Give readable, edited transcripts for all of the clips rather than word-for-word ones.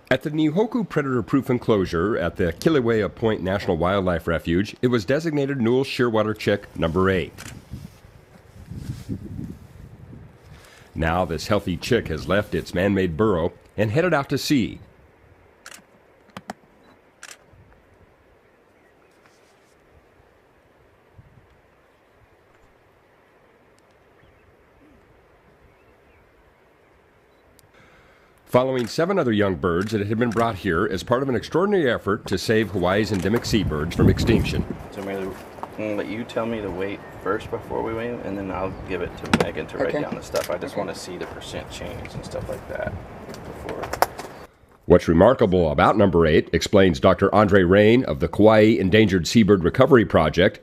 At the Nihoku predator-proof enclosure at the Kilauea Point National Wildlife Refuge, it was designated Newells shearwater chick number 8. Now this healthy chick has left its man-made burrow and headed out to sea. Following 7 other young birds that had been brought here as part of an extraordinary effort to save Hawaii's endemic seabirds from extinction. So I'm going to let you tell me the weight first before we weigh, and then I'll give it to Megan to write down the stuff. I just want to see the percent change and stuff like that before. What's remarkable about number 8, explains Dr. Andre Rain of the Kauai Endangered Seabird Recovery Project,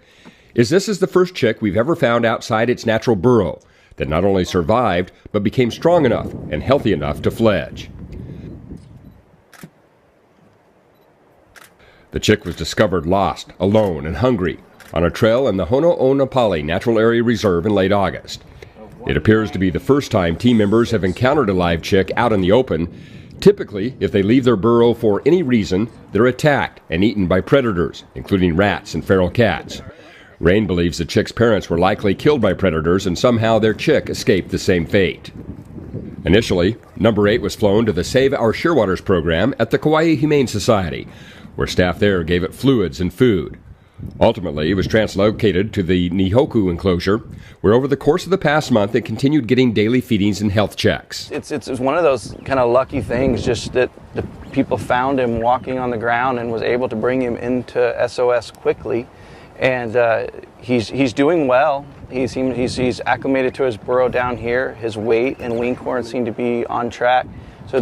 is this is the first chick we've ever found outside its natural burrow that not only survived, but became strong enough and healthy enough to fledge. The chick was discovered lost, alone, and hungry on a trail in the Hono'onapali Natural Area Reserve in late August. It appears to be the first time team members have encountered a live chick out in the open. Typically, if they leave their burrow for any reason, they're attacked and eaten by predators, including rats and feral cats. Rain believes the chick's parents were likely killed by predators and somehow their chick escaped the same fate. Initially, number 8 was flown to the Save Our Shearwaters program at the Kauai Humane Society, where staff there gave it fluids and food. Ultimately, it was translocated to the Nihoku enclosure, where over the course of the past month it continued getting daily feedings and health checks. It's one of those kind of lucky things, just that the people found him walking on the ground and was able to bring him into SOS quickly. And he's doing well. He's acclimated to his burrow down here. His weight and wing corn seem to be on track. So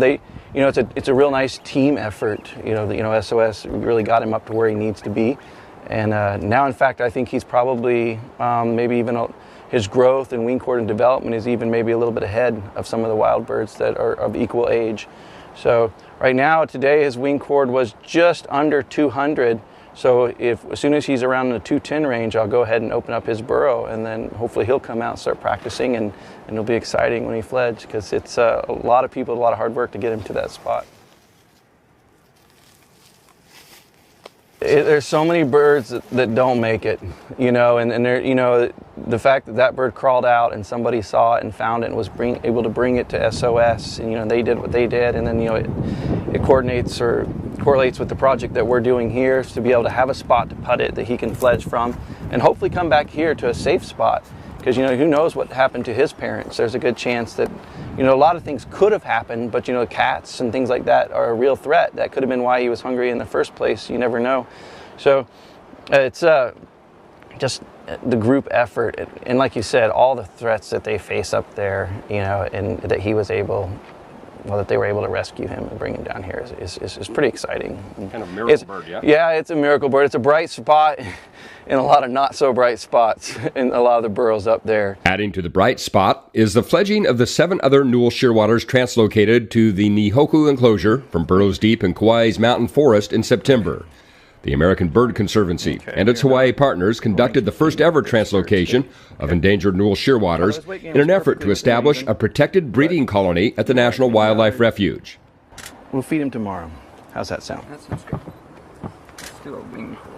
it's a real nice team effort. SOS really got him up to where he needs to be. And now, in fact, I think he's probably maybe even his growth and wing corn and development is even maybe a little bit ahead of some of the wild birds that are of equal age. So right now, today, his wing cord was just under 200. So as soon as he's around the 210 range, I'll go ahead and open up his burrow, and then hopefully he'll come out and start practicing, and it'll be exciting when he fledges, because it's a lot of people, a lot of hard work to get him to that spot. There's so many birds that don't make it, and the fact that bird crawled out and somebody saw it and found it and was able to bring it to SOS, and they did what they did, and then it correlates with the project that we're doing here to be able to have a spot to put it that he can fledge from, and hopefully come back here to a safe spot, because who knows what happened to his parents. There's a good chance that a lot of things could have happened, but cats and things like that are a real threat. That could have been why he was hungry in the first place. You never know. So it's just the group effort, and like you said, all the threats that they face up there, and that he was able, that they were able to rescue him and bring him down here is pretty exciting. Kind of miracle bird, yeah? Yeah, it's a miracle bird. It's a bright spot in a lot of not so bright spots in a lot of the burrows up there. Adding to the bright spot is the fledging of the 7 other Newells shearwaters translocated to the Nihoku enclosure from burrows deep in Kauai's mountain forest in September. The American Bird Conservancy and its Hawaii partners conducted the first ever translocation of endangered Newells shearwaters in an effort to establish a protected breeding colony at the National Wildlife Refuge. We'll feed him tomorrow. How's that sound? That sounds good. Let's do a wing cord.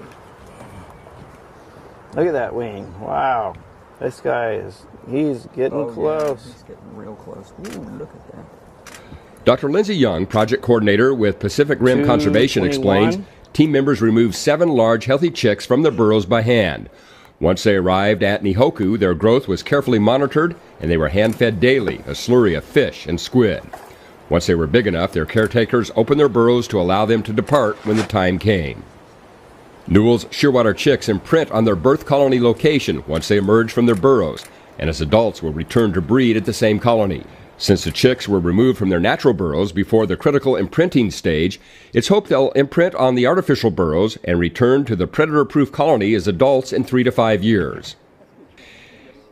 Look at that wing. Wow. This guy he's getting close. Yeah, he's getting real close. Ooh, look at that. Dr. Lindsay Young, project coordinator with Pacific Rim Conservation, explains team members removed 7 large, healthy chicks from their burrows by hand. Once they arrived at Nihoku, their growth was carefully monitored, and they were hand-fed daily a slurry of fish and squid. Once they were big enough, their caretakers opened their burrows to allow them to depart when the time came. Newells shearwater chicks imprint on their birth colony location once they emerge from their burrows, and as adults will return to breed at the same colony. Since the chicks were removed from their natural burrows before the critical imprinting stage, it's hoped they'll imprint on the artificial burrows and return to the predator-proof colony as adults in 3 to 5 years.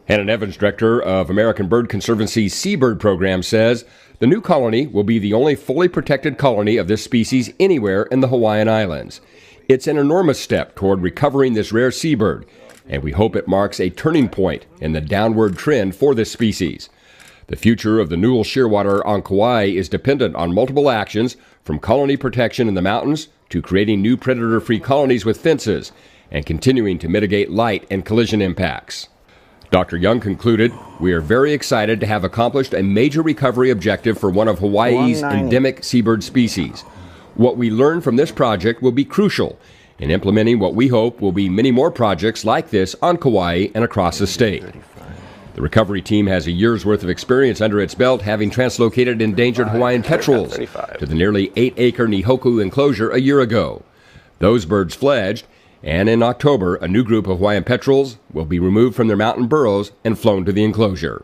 Hannon Evans, director of American Bird Conservancy's Seabird program, says the new colony will be the only fully protected colony of this species anywhere in the Hawaiian Islands. It's an enormous step toward recovering this rare seabird, and we hope it marks a turning point in the downward trend for this species. The future of the Newells shearwater on Kauai is dependent on multiple actions, from colony protection in the mountains to creating new predator-free colonies with fences and continuing to mitigate light and collision impacts. Dr. Young concluded, "We are very excited to have accomplished a major recovery objective for one of Hawaii's endemic seabird species. What we learn from this project will be crucial in implementing what we hope will be many more projects like this on Kauai and across the state." The recovery team has a year's worth of experience under its belt, having translocated endangered Hawaiian petrels to the nearly 8-acre Nihoku enclosure a year ago. Those birds fledged, and in October, a new group of Hawaiian petrels will be removed from their mountain burrows and flown to the enclosure.